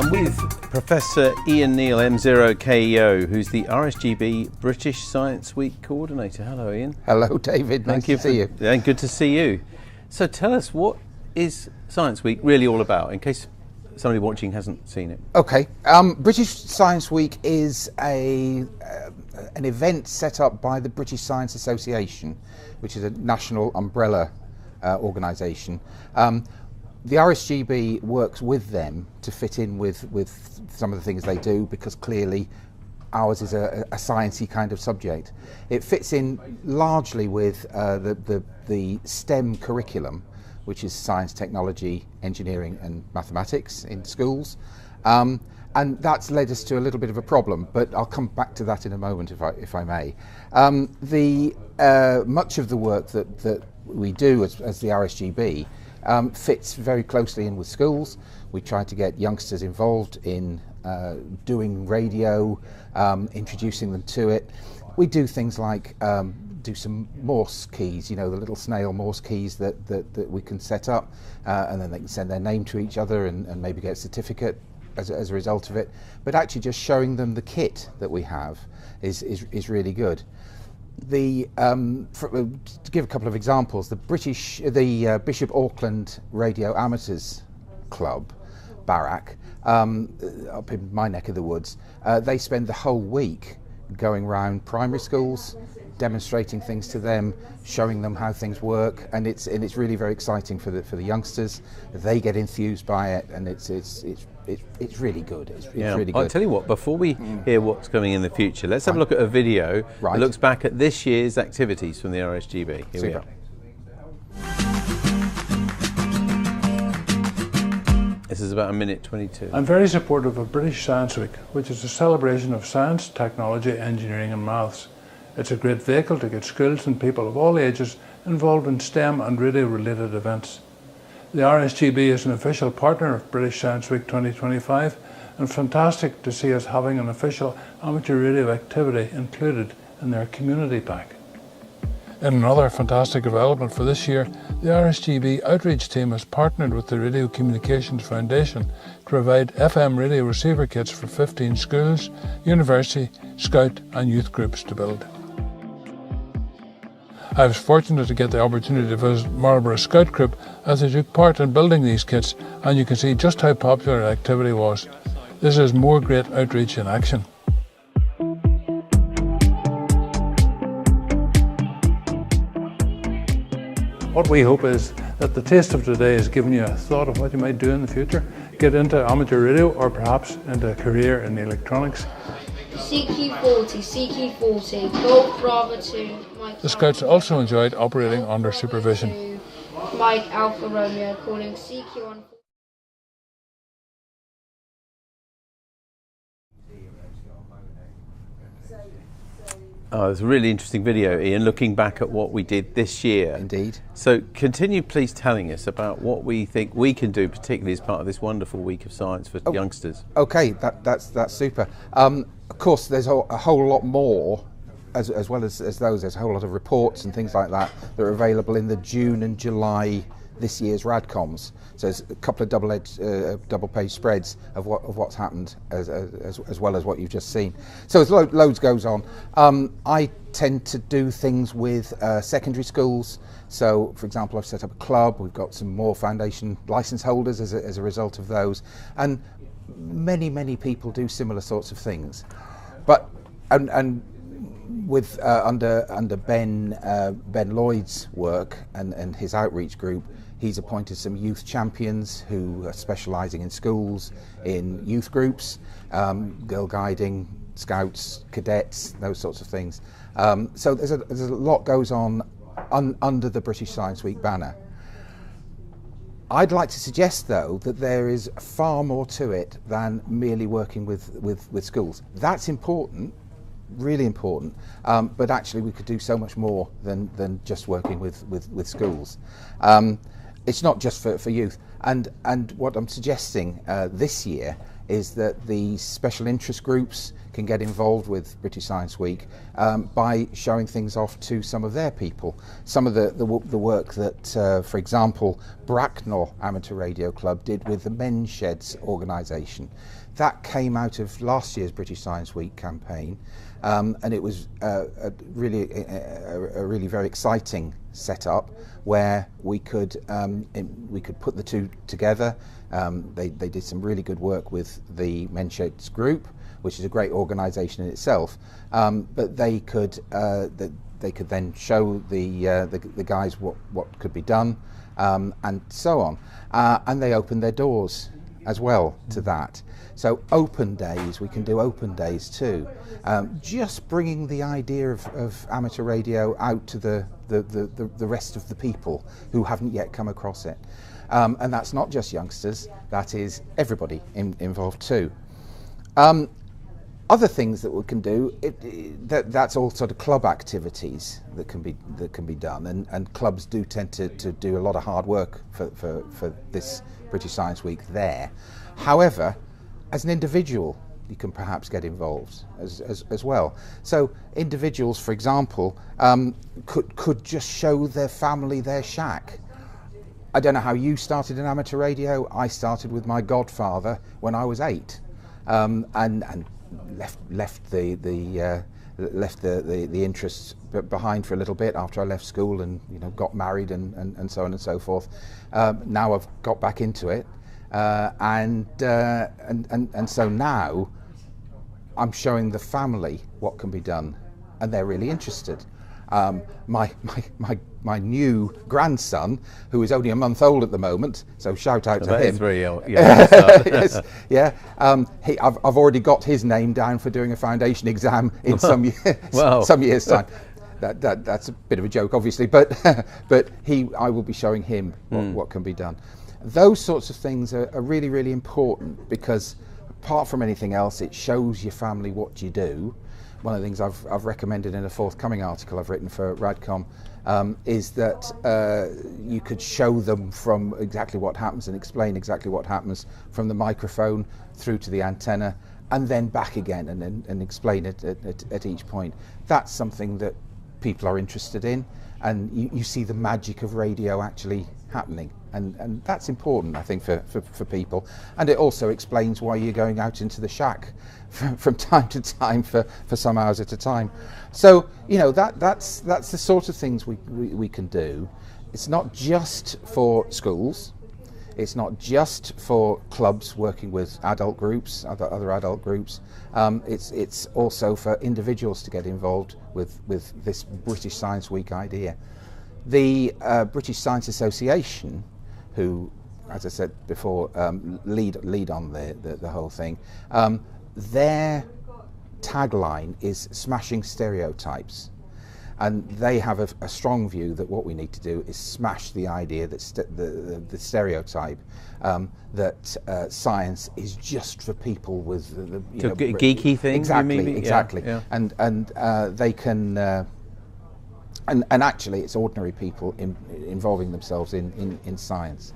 I'm with Professor Ian Neal, M0KEO, who's the RSGB British Science Week Coordinator. Hello, Ian. Hello, David. Nice to see you. And good to see you. So tell us, what is Science Week really all about, in case somebody watching hasn't seen it? Okay. British Science Week is an event set up by the British Science Association, which is a national umbrella organisation. The RSGB works with them to fit in with some of the things they do, because clearly ours is a sciencey kind of subject. It fits in largely with the STEM curriculum, which is science, technology, engineering and mathematics in schools. And that's led us to a little bit of a problem, but I'll come back to that in a moment if I may. Much of the work that we do as the RSGB fits very closely in with schools. We try to get youngsters involved in doing radio, introducing them to it. We do things like do some Morse keys, you know, the little snail Morse keys that we can set up, and then they can send their name to each other and maybe get a certificate as a result of it. But actually just showing them the kit that we have is really good. To give a couple of examples, the Bishop Auckland Radio Amateurs Club, Barrack, up in my neck of the woods, they spend the whole week going around primary schools, demonstrating things to them, showing them how things work, and it's really very exciting for the youngsters. They get enthused by it, and it's really good. It's really good. I'll tell you what, before we hear what's coming in the future, let's have a look at a video that looks back at this year's activities from the RSGB. Here we are. This is about 1:22. I'm very supportive of British Science Week, which is a celebration of science, technology, engineering and maths. It's a great vehicle to get schools and people of all ages involved in STEM and radio-related events. The RSGB is an official partner of British Science Week 2025, and fantastic to see us having an official amateur radio activity included in their community pack. In another fantastic development for this year, the RSGB outreach team has partnered with the Radio Communications Foundation to provide FM radio receiver kits for 15 schools, university, scout and youth groups to build. I was fortunate to get the opportunity to visit Marlborough Scout Group as they took part in building these kits, and you can see just how popular the activity was. This is more great outreach in action. What we hope is that the taste of today has given you a thought of what you might do in the future. Get into amateur radio, or perhaps into a career in electronics. CQ40, CQ40, Golf Bravo 2, Mike. The Scouts also enjoyed operating under supervision. Mike Alpha Romeo calling CQ1. Oh, it's a really interesting video, Ian, looking back at what we did this year. Indeed. So continue please telling us about what we think we can do, particularly as part of this wonderful week of science for youngsters. Okay, that's super. Of course, there's a whole lot more, as well as those. There's a whole lot of reports and things like that are available in the June and July this year's Radcoms. So there's a couple of double-page spreads of what's happened, as well as what you've just seen. So as loads goes on. I tend to do things with secondary schools. So, for example, I've set up a club. We've got some more foundation license holders as a result of those, and many people do similar sorts of things. But and with under Ben Lloyd's work and his outreach group, he's appointed some youth champions who are specialising in schools, in youth groups, girl guiding, scouts, cadets, those sorts of things. So there's a lot goes on under the British Science Week banner. I'd like to suggest, though, that there is far more to it than merely working with schools. That's important, really important, but actually we could do so much more than just working with schools. It's not just for youth, and what I'm suggesting this year is that the special interest groups can get involved with British Science Week by showing things off to some of their people. Some of the work that, for example, Bracknell Amateur Radio Club did with the Men's Sheds organisation. That came out of last year's British Science Week campaign, and it was a really very exciting setup where we could put the two together. They did some really good work with the Men's Sheds group, which is a great organisation in itself. But they could then show the guys what could be done, and so on. And they opened their doors as well to that. So open days, we can do open days too. Just bringing the idea of amateur radio out to the rest of the people who haven't yet come across it. And that's not just youngsters, that is everybody involved too. Other things that we can do, that's all sort of club activities that can be done, and clubs do tend to do a lot of hard work for this British Science Week there. However, as an individual, you can perhaps get involved as well. So individuals, for example, could just show their family their shack. I don't know how you started in amateur radio. I started with my godfather when I was 8, and left the interests behind for a little bit after I left school, and got married and so on and so forth. Now I've got back into it, and so now I'm showing the family what can be done, and they're really interested. My new grandson, who is only a month old at the moment, so shout out to him. Yes, yeah. I've already got his name down for doing a foundation exam in some years' time. That's a bit of a joke, obviously, but I will be showing him what can be done. Those sorts of things are really, really important, because apart from anything else, it shows your family what you do. One of the things I've recommended in a forthcoming article I've written for Radcom is that you could show them from exactly what happens and explain exactly what happens from the microphone through to the antenna, and then back again, and explain it at each point. That's something that people are interested in, and you see the magic of radio actually happening, and that's important, I think, for people. And it also explains why you're going out into the shack from time to time for some hours at a time. So that's the sort of things we can do. It's not just for schools, it's not just for clubs working with adult groups, other adult groups. It's also for individuals to get involved with this British Science Week idea. The British Science Association, who, as I said before, lead on the whole thing, their tagline is "Smashing Stereotypes," and they have a strong view that what we need to do is smash the idea that the stereotype that science is just for people with geeky things. Exactly. Yeah. And they can. And actually, it's ordinary people involving themselves in science.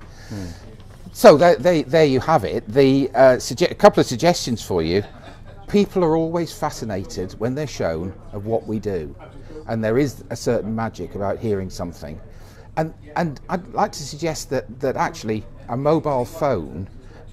So there you have it. A couple of suggestions for you. People are always fascinated when they're shown of what we do, and there is a certain magic about hearing something. And I'd like to suggest that actually a mobile phone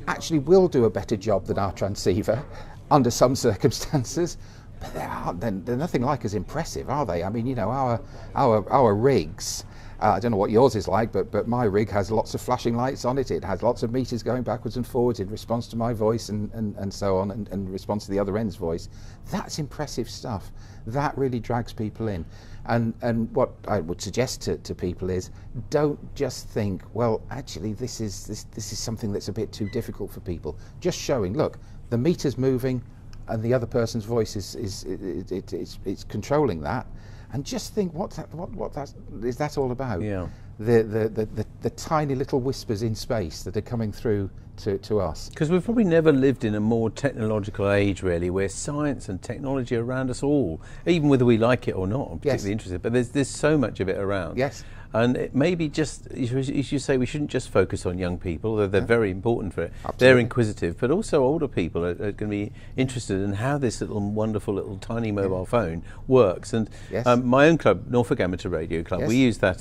actually will do a better job than our transceiver under some circumstances. But they're nothing like as impressive, are they? I mean, our rigs. I don't know what yours is like, but my rig has lots of flashing lights on it. It has lots of meters going backwards and forwards in response to my voice and so on, and in response to the other end's voice. That's impressive stuff. That really drags people in. And what I would suggest to people is, don't just think, well, actually this is something that's a bit too difficult for people. Just showing, look, the meter's moving, and the other person's voice is controlling that, and just think, what is that all about? Yeah. the tiny little whispers in space that are coming through to us. Because we've probably never lived in a more technological age, really, where science and technology are around us all, even whether we like it or not. I'm particularly interested, but there's so much of it around. Yes. And it maybe just, as you say, we shouldn't just focus on young people, though they're very important for it. Absolutely. They're inquisitive, but also older people are going to be interested in how this wonderful little tiny mobile phone works. And my own club, Norfolk Amateur Radio Club, we use that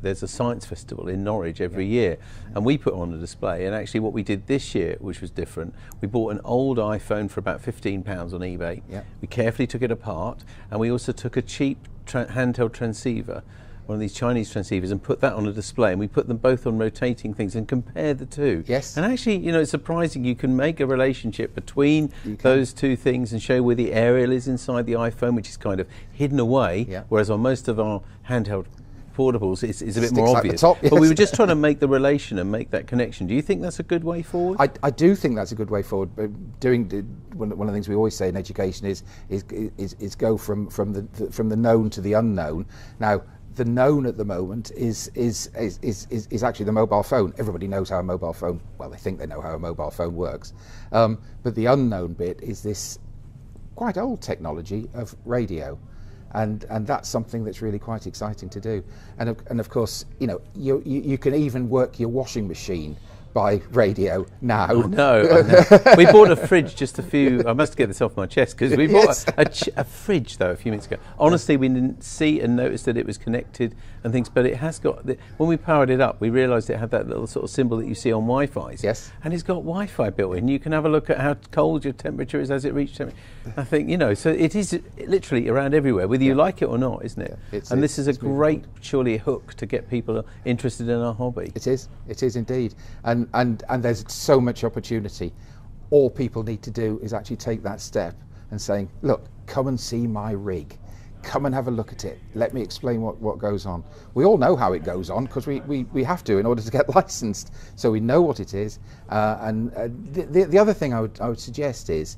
there's a science festival in Norwich every year, and we put on a display. And actually what we did this year, which was different, we bought an old iPhone for about £15 on eBay. We carefully took it apart, and we also took a cheap handheld transceiver, one of these Chinese transceivers, and put that on a display, and we put them both on rotating things and compared the two. Yes. And actually, you know, it's surprising you can make a relationship between those two things and show where the aerial is inside the iPhone, which is kind of hidden away, whereas on most of our handheld portables it's a bit more obvious. Top, But we were just trying to make the relation and make that connection. Do you think that's a good way forward? I do think that's a good way forward. One of the things we always say in education is go from the known to the unknown. Now, the known at the moment is actually the mobile phone. Everybody knows how a mobile phone, well, they think they know how a mobile phone works. But the unknown bit is this quite old technology of radio. And that's something that's really quite exciting to do. And of course, you know, you can even work your washing machine by radio now. I know. We bought a fridge just I must get this off my chest, because we bought a fridge though a few minutes ago. Honestly, we didn't see and notice that it was connected and things, but it has got, when we powered it up, we realised it had that little sort of symbol that you see on Wi-Fi's. Yes. And it's got Wi-Fi built in. You can have a look at how cold your temperature is as it reaches temperature. I think, you know, so it is literally around everywhere, whether you like it or not, isn't it? And this is a great, surely, hook to get people interested in our hobby. It is indeed. And there's so much opportunity. All people need to do is actually take that step and saying, look, come and see my rig. Come and have a look at it. Let me explain what goes on. We all know how it goes on, because we have to in order to get licensed. So we know what it is. The other thing I would suggest is,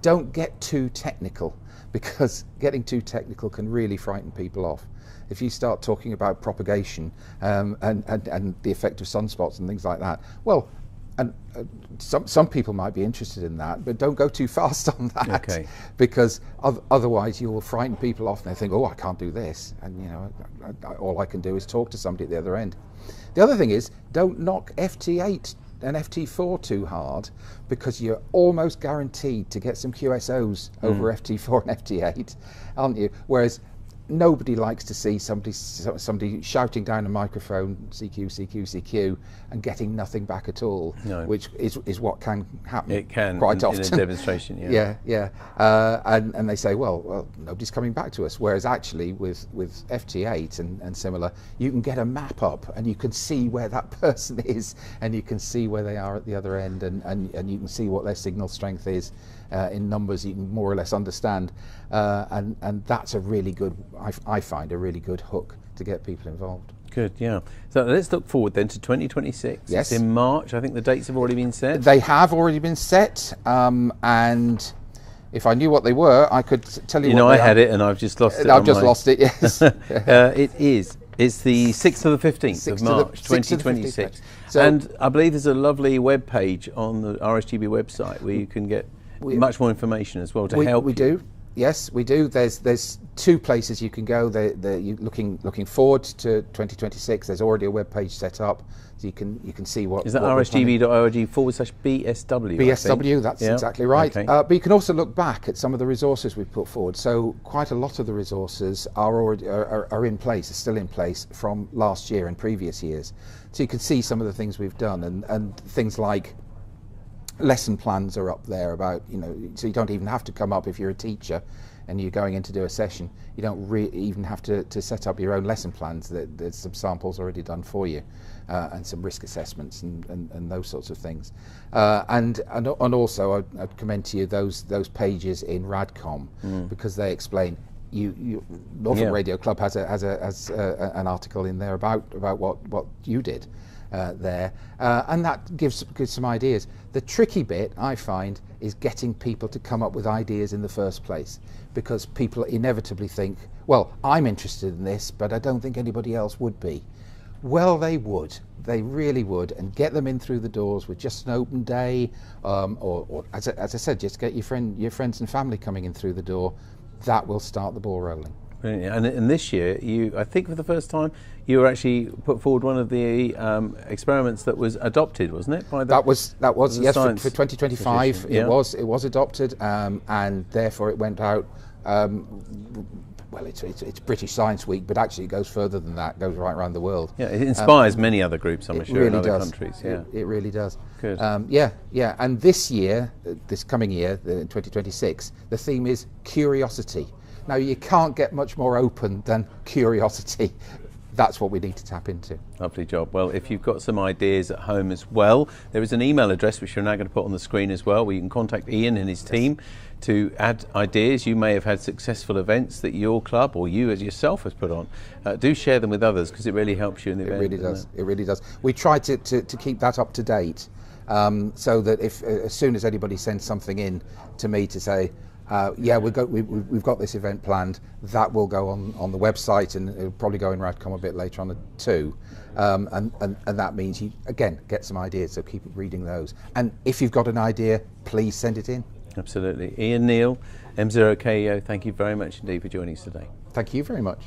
don't get too technical, because getting too technical can really frighten people off. If you start talking about propagation and the effect of sunspots and things like that, well, and some people might be interested in that, but don't go too fast on that, because otherwise you will frighten people off, and they think, oh, I can't do this, and you know, all I can do is talk to somebody at the other end. The other thing is, don't knock FT8 and FT4 too hard, because you're almost guaranteed to get some QSOs over FT4 and FT8, aren't you? Whereas nobody likes to see somebody shouting down a microphone, CQ, CQ, CQ, and getting nothing back at all, which is what can happen. It can, quite often. In a demonstration, and they say, well, nobody's coming back to us. Whereas actually with FT8 and similar, you can get a map up, and you can see where that person is, and you can see where they are at the other end, and you can see what their signal strength is. In numbers you can more or less understand, and that's a really good, I find, a really good hook to get people involved. Good, yeah. So let's look forward then to 2026. Yes. It's in March. I think the dates have already been set. They have already been set, and if I knew what they were, I could tell you. You know, I had it and I've just lost it. I've just lost it. Yes. It is. It's the 6th to the 15th of March, 2026. So, and I believe there's a lovely web page on the RSGB website where you can get much more information as well to help you. We do. Yes, we do. There's two places you can go. You're looking forward to 2026. There's already a web page set up, so you can see what. Is that rsgb.org/BSW? BSW. That's exactly right. Okay. But you can also look back at some of the resources we've put forward. So quite a lot of the resources are in place, are still in place from last year and previous years. So you can see some of the things we've done, and things like lesson plans are up there about, you know, so you don't even have to come up if you're a teacher and you're going in to do a session. You don't even have to set up your own lesson plans. There's some samples already done for you, and some risk assessments and those sorts of things. And also I'd commend to you those pages in Radcom, because they explain. Norfolk Radio Club has an article in there about what you did there, and that gives some ideas. The tricky bit, I find, is getting people to come up with ideas in the first place, because people inevitably think, well, I'm interested in this, but I don't think anybody else would be. Well, they would. They really would, and get them in through the doors with just an open day, or as I said, just get your friends and family coming in through the door. That will start the ball rolling. Brilliant. And this year, I think for the first time, you were actually put forward one of the experiments that was adopted, wasn't it? By the, that was yes, for 2025. Yeah. It was adopted, and therefore it went out. Well, it's British Science Week, but actually it goes further than that. It goes right around the world. Yeah, it inspires many other groups, I'm sure, really in other does. countries. Yeah, it really does. Good. Yeah. And this year, this coming year, 2026, the theme is curiosity. Now, you can't get much more open than curiosity. That's what we need to tap into. Lovely job. Well, if you've got some ideas at home as well, there is an email address which you're now going to put on the screen as well, where you can contact Ian and his team to add ideas. You may have had successful events that your club or you as yourself has put on. Do share them with others, because it really helps you in the event. It really does. It really does. We try to keep that up to date, so that if as soon as anybody sends something in to me to say, yeah, we've got this event planned, that will go on the website, and it'll probably go in Radcom a bit later on too. And that means you, again, get some ideas, so keep reading those. And if you've got an idea, please send it in. Absolutely. Ian, Neal, M0KEO, thank you very much indeed for joining us today. Thank you very much.